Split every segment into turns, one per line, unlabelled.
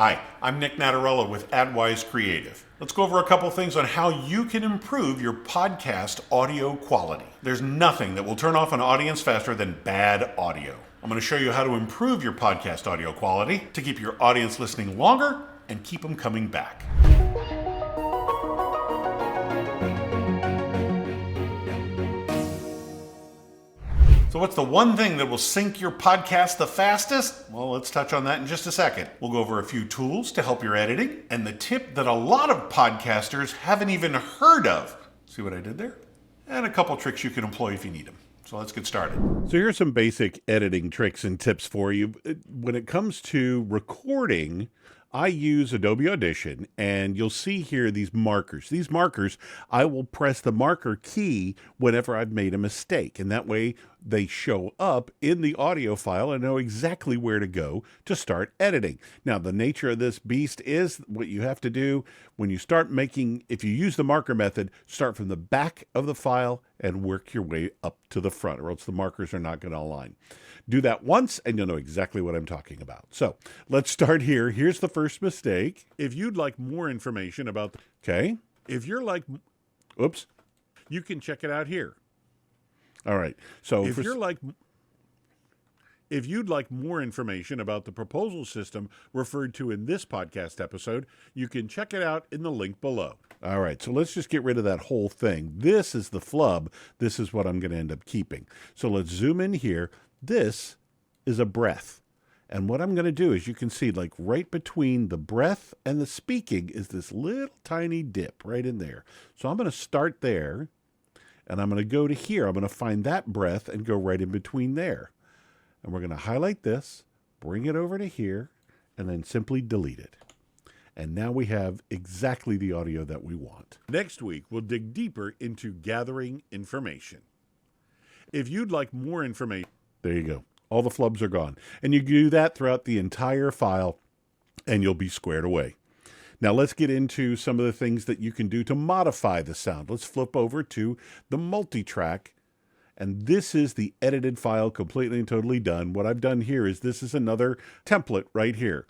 Hi, I'm Nic Natarella with AdWise Creative. Let's go over a couple things on how you can improve your podcast audio quality. There's nothing that will turn off an audience faster than bad audio. I'm going to show you how to improve your podcast audio quality to keep your audience listening longer and keep them coming back. So what's the one thing that will sync your podcast the fastest? Well, let's touch on that in just a second. We'll go over a few tools to help your editing and the tip that a lot of podcasters haven't even heard of. See what I did there? And a couple tricks you can employ if you need them. So let's get started.
So here's some basic editing tricks and tips for you. When it comes to recording, I use Adobe Audition, and you'll see here these markers. These markers, I will press the marker key whenever I've made a mistake, and that way they show up in the audio file and know exactly where to go to start editing. Now, the nature of this beast is what you have to do when you start making, if you use the marker method, start from the back of the file and work your way up to the front, or else the markers are not going to align. Do that once and you'll know exactly what I'm talking about. So let's start here. Here's the first mistake. If you'd like more information about, if you're like, oops, you can check it out here. All right. So if you'd like more information about the proposal system referred to in this podcast episode, you can check it out in the link below. All right, so let's just get rid of that whole thing. This is the flub. This is what I'm going to end up keeping. So let's zoom in here. This is a breath. And what I'm going to do is, you can see, like right between the breath and the speaking is this little tiny dip right in there. So I'm going to start there, and I'm going to go to here. I'm going to find that breath and go right in between there. And we're going to highlight this, bring it over to here, and then simply delete it. And now we have exactly the audio that we want. Next week, we'll dig deeper into gathering information. If you'd like more information, there you go. All the flubs are gone. And you do that throughout the entire file, and you'll be squared away. Now let's get into some of the things that you can do to modify the sound. Let's flip over to the multi-track. And this is the edited file, completely and totally done. What I've done here is, this is another template right here.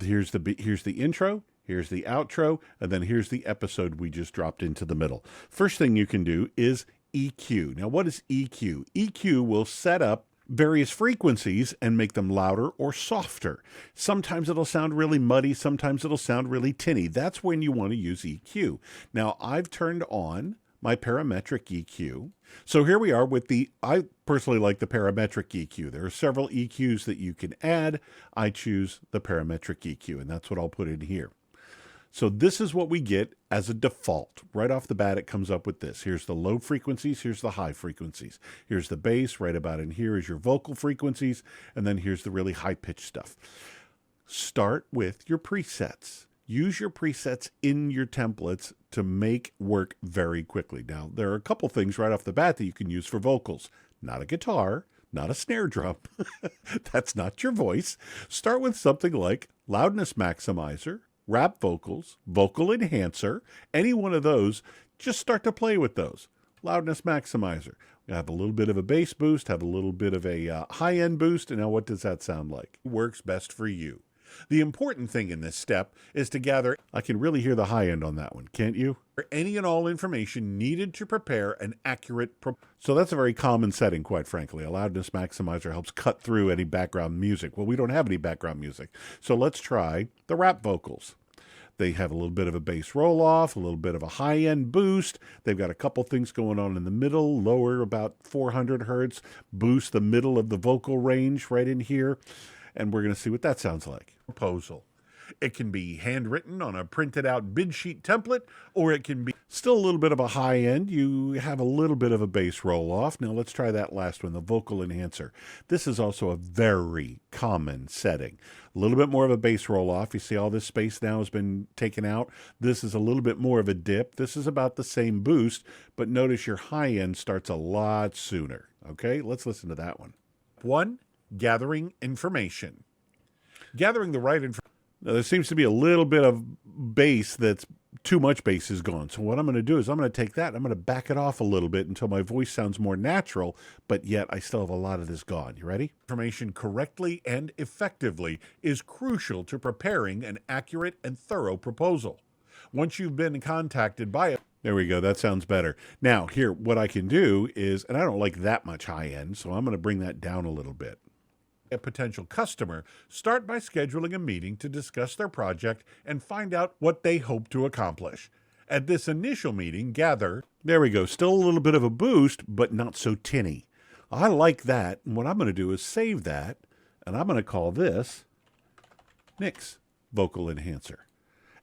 Here's the intro, here's the outro, and then here's the episode we just dropped into the middle. First thing you can do is EQ. Now, what is EQ? EQ will set up various frequencies and make them louder or softer. Sometimes it'll sound really muddy, sometimes it'll sound really tinny. That's when you want to use EQ. Now, I've turned on my parametric EQ. So here we are with I personally like the parametric EQ. There are several EQs that you can add. I choose the parametric EQ, and that's what I'll put in here. So this is what we get as a default. Right off the bat, it comes up with this. Here's the low frequencies, here's the high frequencies. Here's the bass, right about in here is your vocal frequencies, and then here's the really high-pitched stuff. Start with your presets. Use your presets in your templates to make work very quickly. Now, there are a couple things right off the bat that you can use for vocals. Not a guitar, not a snare drum. That's not your voice. Start with something like loudness maximizer, rap vocals, vocal enhancer, any one of those. Just start to play with those. Loudness maximizer. You have a little bit of a bass boost, have a little bit of a high-end boost, and now what does that sound like? Works best for you. The important thing in this step is to gather, I can really hear the high end on that one, can't you? Any and all information needed to prepare an accurate So that's a very common setting, quite frankly. A loudness maximizer helps cut through any background music. Well, we don't have any background music. So let's try the rap vocals. They have a little bit of a bass roll-off, a little bit of a high-end boost. They've got a couple things going on in the middle, lower about 400 hertz, boost the middle of the vocal range right in here. And we're going to see what that sounds like. Proposal. It can be handwritten on a printed out bid sheet template, or it can be still a little bit of a high end. You have a little bit of a bass roll off. Now let's try that last one, the vocal enhancer. This is also a very common setting. A little bit more of a bass roll off. You see all this space now has been taken out. This is a little bit more of a dip. This is about the same boost, but notice your high end starts a lot sooner. Okay, let's listen to that one. One, gathering information. Gathering the right information. Now, there seems to be a little bit of bass that's too much bass is gone. So what I'm going to do is I'm going to take that and I'm going to back it off a little bit until my voice sounds more natural, but yet I still have a lot of this gone. You ready? Information correctly and effectively is crucial to preparing an accurate and thorough proposal. Once you've been contacted by it, there we go, that sounds better. Now here, what I can do is, and I don't like that much high end, so I'm going to bring that down a little bit. A potential customer, start by scheduling a meeting to discuss their project and find out what they hope to accomplish. At this initial meeting, gather, there we go, still a little bit of a boost, but not so tinny. I like that, and what I'm going to do is save that, and I'm going to call this Nic's Vocal Enhancer.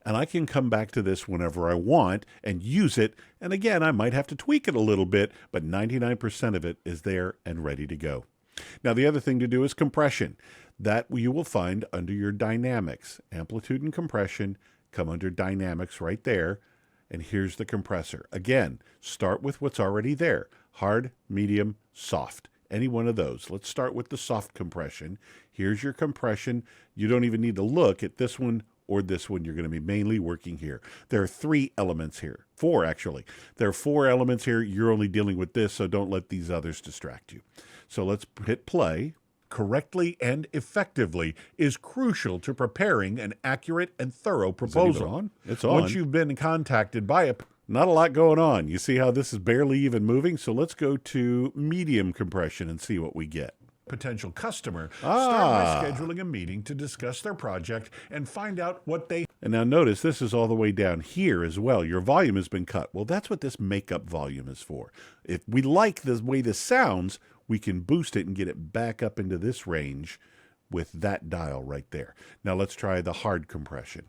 And I can come back to this whenever I want and use it, and again, I might have to tweak it a little bit, but 99% of it is there and ready to go. Now, the other thing to do is compression. That you will find under your dynamics. Amplitude and compression come under dynamics right there. And here's the compressor. Again, start with what's already there. Hard, medium, soft. Any one of those. Let's start with the soft compression. Here's your compression. You don't even need to look at this one or this one. You're going to be mainly working here. There are 3 elements here. 4, actually. There are 4 elements here. You're only dealing with this, so don't let these others distract you. So let's hit play. Correctly and effectively is crucial to preparing an accurate and thorough proposal. It's on. Once you've been contacted by a... Not a lot going on. You see how this is barely even moving? So let's go to medium compression and see what we get. Potential customer, start by scheduling a meeting to discuss their project and find out what they... And now notice this is all the way down here as well. Your volume has been cut. Well, that's what this makeup volume is for. If we like the way this sounds, we can boost it and get it back up into this range with that dial right there. Now let's try the hard compression.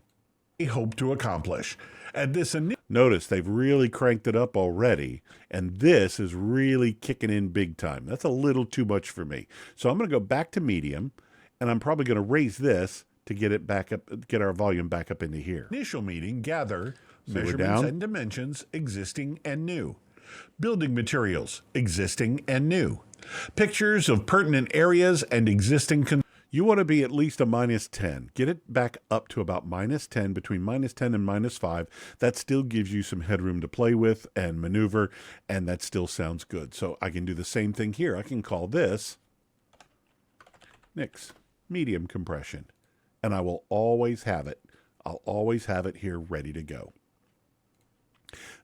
We hope to accomplish. At this notice they've really cranked it up already, and this is really kicking in big time. That's a little too much for me. So I'm going to go back to medium, and I'm probably going to raise this to get it back up, get our volume back up into here. Initial meeting, gather measurements and dimensions, existing and new. Building materials, existing and new. Pictures of pertinent areas and existing. You want to be at least a -10. Get it back up to about -10, between -10 and -5. That still gives you some headroom to play with and maneuver, and that still sounds good. So I can do the same thing here. I can call this Nic's medium compression, and I will always have it. I'll always have it here ready to go.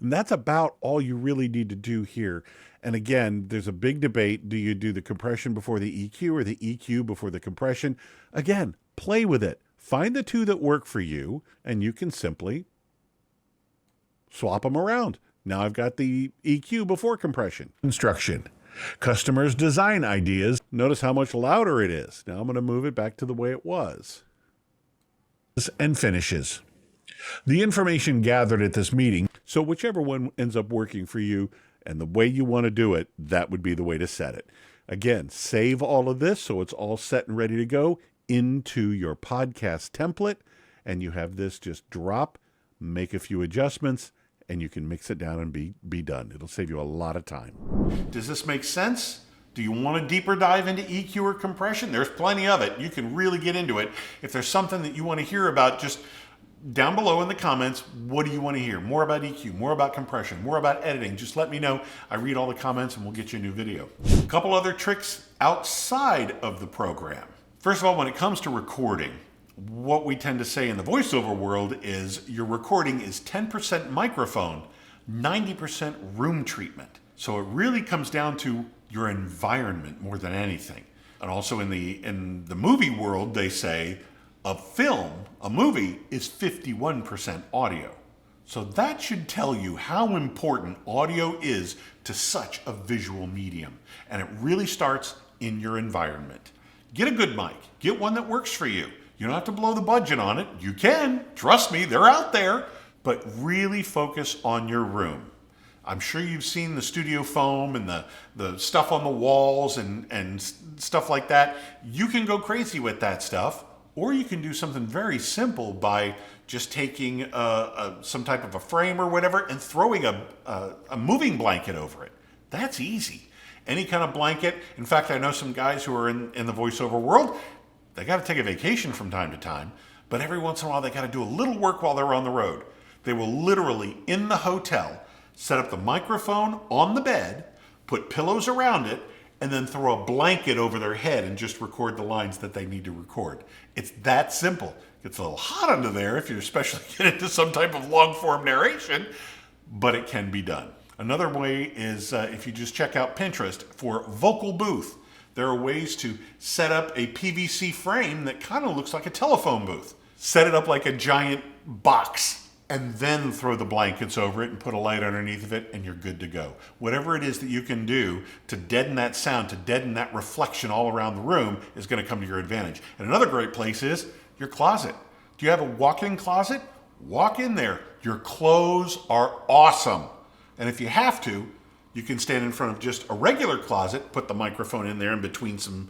And that's about all you really need to do here. And again, there's a big debate. Do you do the compression before the EQ or the EQ before the compression? Again, play with it. Find the 2 that work for you, and you can simply swap them around. Now I've got the EQ before compression. Instruction. Customers' design ideas. Notice how much louder it is. Now I'm going to move it back to the way it was. And finishes. The information gathered at this meeting. So whichever one ends up working for you and the way you want to do it, that would be the way to set it. Again, save all of this so it's all set and ready to go into your podcast template, and you have this just drop, make a few adjustments, and you can mix it down and be done. It'll save you a lot of time.
Does this make sense? Do you want a deeper dive into EQ or compression? There's plenty of it. You can really get into it. If there's something that you want to hear about, just down below in the comments, what do you want to hear? More about EQ, more about compression, more about editing. Just let me know. I read all the comments and we'll get you a new video. A couple other tricks outside of the program. First of all, when it comes to recording, what we tend to say in the voiceover world is your recording is 10% microphone, 90% room treatment. So it really comes down to your environment more than anything. And also in the movie world, they say a movie is 51% audio. So that should tell you how important audio is to such a visual medium. And it really starts in your environment. Get a good mic. Get one that works for you. You don't have to blow the budget on it. You can. Trust me, they're out there. But really focus on your room. I'm sure you've seen the studio foam and the stuff on the walls and stuff like that. You can go crazy with that stuff. Or you can do something very simple by just taking some type of a frame or whatever and throwing a moving blanket over it. That's easy. Any kind of blanket. In fact, I know some guys who are in the voiceover world. They got to take a vacation from time to time, but every once in a while they got to do a little work while they're on the road. They will literally, in the hotel, set up the microphone on the bed, put pillows around it, and then throw a blanket over their head and just record the lines that they need to record. It's that simple. It gets a little hot under there if you're especially getting into some type of long form narration, but it can be done. Another way is if you just check out Pinterest for vocal booth. There are ways to set up a PVC frame that kind of looks like a telephone booth. Set it up like a giant box and then throw the blankets over it and put a light underneath of it, and you're good to go. Whatever it is that you can do to deaden that sound, to deaden that reflection all around the room is going to come to your advantage. And another great place is your closet. Do you have a walk-in closet? Walk in there. Your clothes are awesome. And if you have to, you can stand in front of just a regular closet, put the microphone in there in between some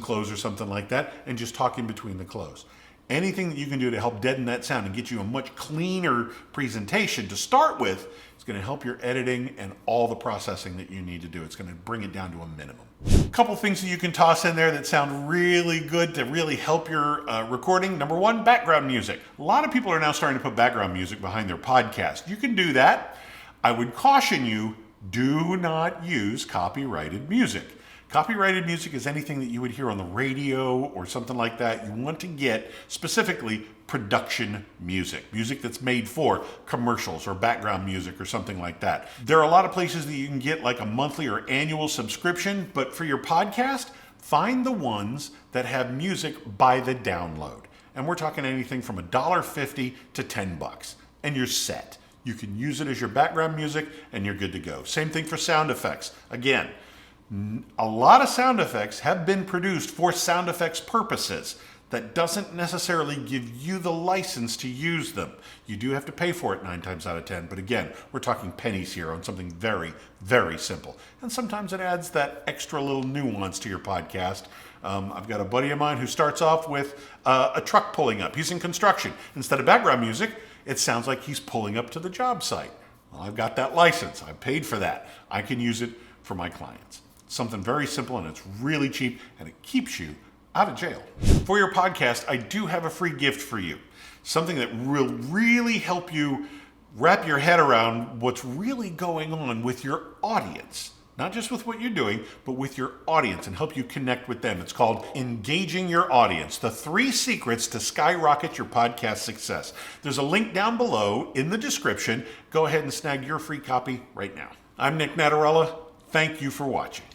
clothes or something like that, and just talk in between the clothes. Anything that you can do to help deaden that sound and get you a much cleaner presentation to start with is going to help your editing and all the processing that you need to do. It's going to bring it down to a minimum. A couple things that you can toss in there that sound really good to really help your recording. Number one, background music. A lot of people are now starting to put background music behind their podcast. You can do that. I would caution you, do not use copyrighted music. Copyrighted music is anything that you would hear on the radio or something like that. You want to get specifically production music, music that's made for commercials or background music or something like that. There are a lot of places that you can get like a monthly or annual subscription, but for your podcast, find the ones that have music by the download. And we're talking anything from $1.50 to $10, and you're set. You can use it as your background music and you're good to go. Same thing for sound effects. Again, a lot of sound effects have been produced for sound effects purposes. That doesn't necessarily give you the license to use them. You do have to pay for it 9 times out of 10, but again, we're talking pennies here on something very, very simple. And sometimes it adds that extra little nuance to your podcast. I've got a buddy of mine who starts off with a truck pulling up. He's in construction. Instead of background music, it sounds like he's pulling up to the job site. Well, I've got that license. I've paid for that. I can use it for my clients. Something very simple, and it's really cheap, and it keeps you out of jail. For your podcast, I do have a free gift for you. Something that will really help you wrap your head around what's really going on with your audience. Not just with what you're doing, but with your audience, and help you connect with them. It's called Engaging Your Audience, the 3 secrets to skyrocket your podcast success. There's a link down below in the description. Go ahead and snag your free copy right now. I'm Nic Natarella. Thank you for watching.